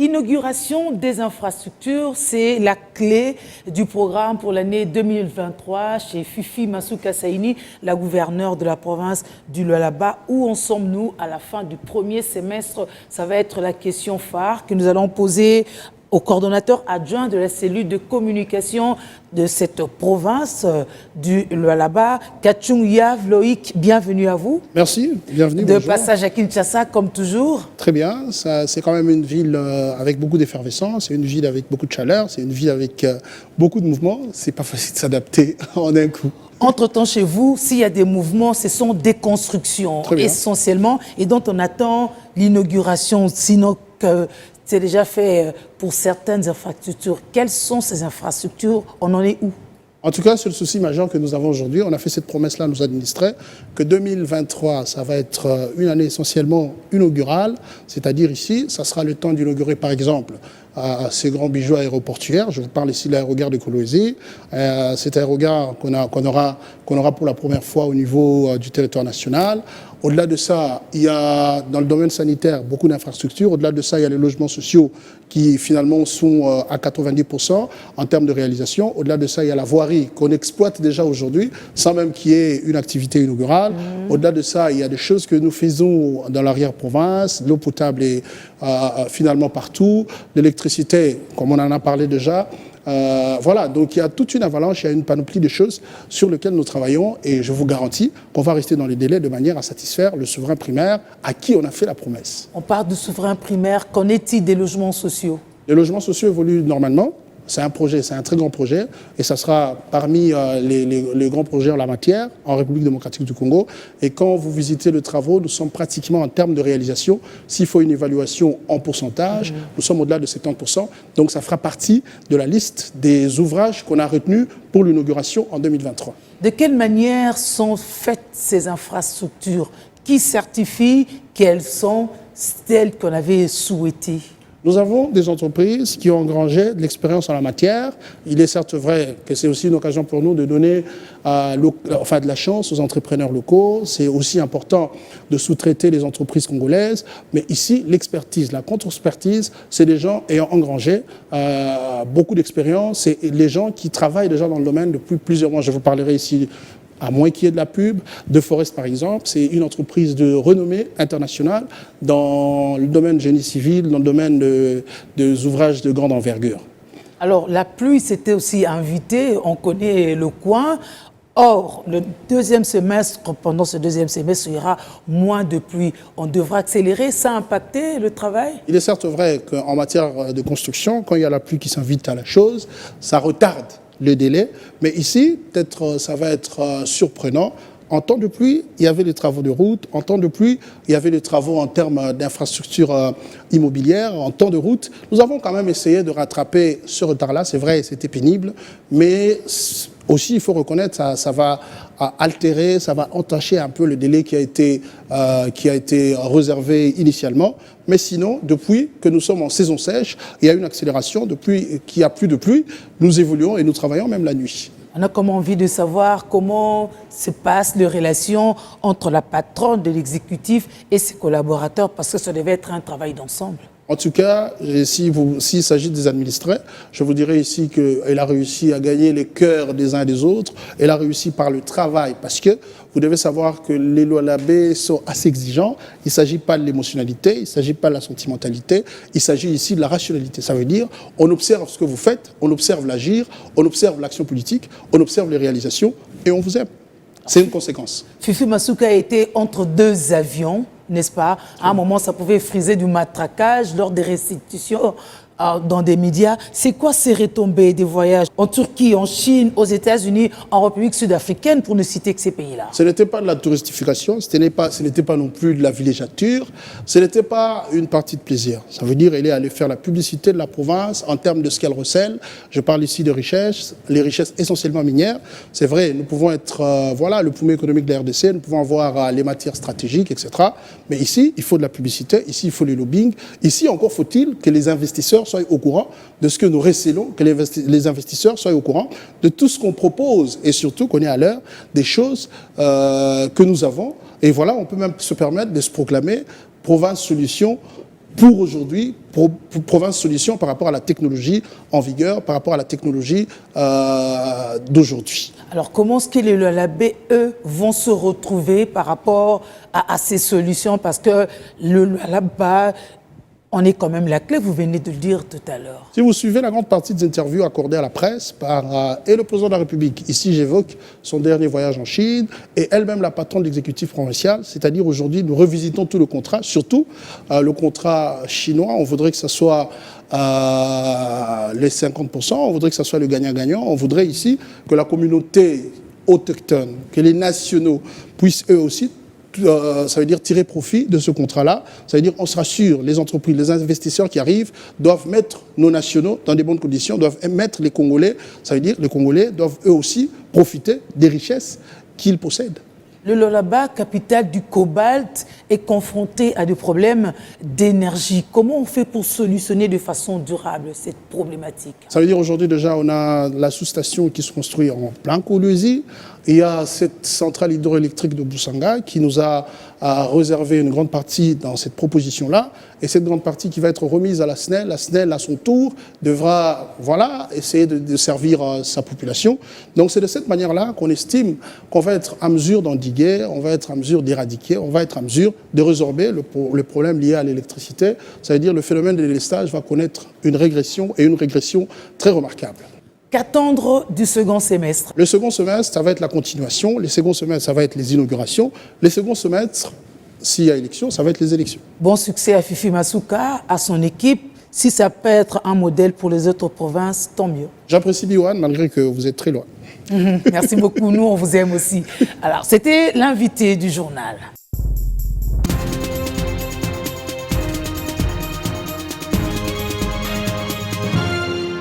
Inauguration des infrastructures, c'est la clé du programme pour l'année 2023 chez Fifi Masuka Saini, la gouverneure de la province du Lualaba. Où en sommes-nous à la fin du premier semestre? Ça va être la question phare que nous allons poser au coordonnateur adjoint de la cellule de communication de cette province du Lualaba, Kachung Yav Loïc. Bienvenue à vous. Merci, bienvenue. De bonjour. passage à Kinshasa, comme toujours. Très bien, c'est quand même une ville avec beaucoup d'effervescence, c'est une ville avec beaucoup de chaleur, c'est une ville avec beaucoup de mouvements. C'est pas facile de s'adapter en un coup. Entre-temps, chez vous, s'il y a des mouvements, ce sont des constructions essentiellement et dont on attend l'inauguration, sinon que c'est déjà fait pour certaines infrastructures. Quelles sont ces infrastructures? On en est où? En tout cas, c'est le souci majeur que nous avons aujourd'hui. On a fait cette promesse-là à nos administrés, que 2023, ça va être une année essentiellement inaugurale, c'est-à-dire ici, ça sera le temps d'inaugurer, par exemple, ces grands bijoux aéroportuaires. Je vous parle ici de l'aérogare de Kolwezi. Cet aérogare qu'on aura pour la première fois au niveau du territoire national. Au-delà de ça, il y a dans le domaine sanitaire beaucoup d'infrastructures. Au-delà de ça, il y a les logements sociaux qui finalement sont à 90% en termes de réalisation. Au-delà de ça, il y a la voirie qu'on exploite déjà aujourd'hui sans même qu'il y ait une activité inaugurale. Au-delà de ça, il y a des choses que nous faisons dans l'arrière-province. L'eau potable est finalement partout. L'électricité, comme on en a parlé déjà. Voilà, donc il y a toute une avalanche, il y a une panoplie de choses sur lesquelles nous travaillons et je vous garantis qu'on va rester dans les délais de manière à satisfaire le souverain primaire à qui on a fait la promesse. On parle de souverain primaire, qu'en est-il des logements sociaux? Les logements sociaux évoluent normalement. C'est un projet, c'est un très grand projet et ça sera parmi les grands projets en la matière en République démocratique du Congo. Et quand vous visitez le travaux, nous sommes pratiquement en termes de réalisation. S'il faut une évaluation en pourcentage, nous sommes au-delà de 70%. Donc ça fera partie de la liste des ouvrages qu'on a retenus pour l'inauguration en 2023. De quelle manière sont faites ces infrastructures? Qui certifie qu'elles sont celles qu'on avait souhaitées? Nous avons des entreprises qui ont engrangé de l'expérience en la matière. Il est certes vrai que c'est aussi une occasion pour nous de donner de la chance aux entrepreneurs locaux. C'est aussi important de sous-traiter les entreprises congolaises. Mais ici, l'expertise, la contre-expertise, c'est des gens ayant engrangé beaucoup d'expérience et les gens qui travaillent déjà dans le domaine depuis plusieurs mois. Je vous parlerai ici, à moins qu'il y ait de la pub, De Forest par exemple, c'est une entreprise de renommée internationale dans le domaine génie civil, dans le domaine des ouvrages de grande envergure. Alors la pluie s'était aussi invitée, on connaît le coin. Or, le deuxième semestre, pendant ce deuxième semestre, il y aura moins de pluie. On devra accélérer, ça a impacté le travail? Il est certes vrai qu'en matière de construction, quand il y a la pluie qui s'invite à la chose, ça retarde le délai, mais ici, peut-être ça va être surprenant. En temps de pluie, il y avait les travaux de route. En temps de pluie, il y avait les travaux en termes d'infrastructures immobilières. En temps de route, nous avons quand même essayé de rattraper ce retard-là. C'est vrai, c'était pénible, mais aussi, il faut reconnaître, ça va altérer, ça va entacher un peu le délai qui a été réservé initialement. Mais sinon, depuis que nous sommes en saison sèche, il y a une accélération. Depuis qu'il n'y a plus de pluie, nous évoluons et nous travaillons même la nuit. On a comme envie de savoir comment se passent les relations entre la patronne de l'exécutif et ses collaborateurs, parce que ça devait être un travail d'ensemble. En tout cas, s'il s'agit des administrés, je vous dirais ici qu'elle a réussi à gagner les cœurs des uns et des autres. Elle a réussi par le travail, parce que vous devez savoir que les Lualabais sont assez exigeants. Il ne s'agit pas de l'émotionnalité, il ne s'agit pas de la sentimentalité, il s'agit ici de la rationalité. Ça veut dire, on observe ce que vous faites, on observe l'agir, on observe l'action politique, on observe les réalisations et on vous aime. C'est une conséquence. Fifi Masuka était entre deux avions, n'est-ce pas? À un moment, ça pouvait friser du matraquage lors des restitutions dans des médias. C'est quoi ces retombées des voyages en Turquie, en Chine, aux États-Unis, en République sud-africaine, pour ne citer que ces pays-là? Ce n'était pas de la touristification, ce n'était pas non plus de la villégiature, ce n'était pas une partie de plaisir. Ça veut dire qu'elle est allée faire la publicité de la province en termes de ce qu'elle recèle. Je parle ici de richesses, les richesses essentiellement minières. C'est vrai, nous pouvons être le poumon économique de la RDC, nous pouvons avoir les matières stratégiques, etc. Mais ici, il faut de la publicité, ici, il faut le lobbying. Ici, encore faut-il que les investisseurs soient au courant de ce que nous récélons, que les investisseurs soient au courant de tout ce qu'on propose et surtout qu'on est à l'heure des choses que nous avons. Et voilà, on peut même se permettre de se proclamer province solution pour aujourd'hui, pour Province Solutions par rapport à la technologie en vigueur, par rapport à la technologie d'aujourd'hui. Alors, comment est-ce que les Lualaba, eux, vont se retrouver par rapport à ces solutions? Parce que le Lualaba, on est quand même la clé, vous venez de le dire tout à l'heure. Si vous suivez la grande partie des interviews accordées à la presse par et le président de la République, ici j'évoque son dernier voyage en Chine, et elle-même la patronne de l'exécutif provincial, c'est-à-dire aujourd'hui nous revisitons tout le contrat, surtout le contrat chinois, on voudrait que ce soit les 50%, on voudrait que ce soit le gagnant-gagnant, on voudrait ici que la communauté autochtone, que les nationaux puissent eux aussi ça veut dire tirer profit de ce contrat-là. Ça veut dire on se rassure, les entreprises, les investisseurs qui arrivent doivent mettre nos nationaux dans des bonnes conditions, doivent mettre les Congolais. Ça veut dire les Congolais doivent eux aussi profiter des richesses qu'ils possèdent. Le Lualaba, capitale du cobalt, est confronté à des problèmes d'énergie. Comment on fait pour solutionner de façon durable cette problématique? Ça veut dire aujourd'hui déjà on a la sous-station qui se construit en plein Kolwezi. Il y a cette centrale hydroélectrique de Boussanga qui nous a réservé une grande partie dans cette proposition-là. Et cette grande partie qui va être remise à la SNEL. La SNEL, à son tour, devra essayer de servir sa population. Donc c'est de cette manière-là qu'on estime qu'on va être à mesure d'endiguer, on va être à mesure d'éradiquer, on va être à mesure de résorber le problème lié à l'électricité. Ça veut dire que le phénomène de délestage va connaître une régression, et une régression très remarquable. Qu'attendre du second semestre? Le second semestre, ça va être la continuation. Le second semestre, ça va être les inaugurations. Le second semestre, s'il y a élection, ça va être les élections. Bon succès à Fifi Masuka, à son équipe. Si ça peut être un modèle pour les autres provinces, tant mieux. J'apprécie Biwan, malgré que vous êtes très loin. Merci beaucoup, nous on vous aime aussi. Alors, c'était l'invité du journal.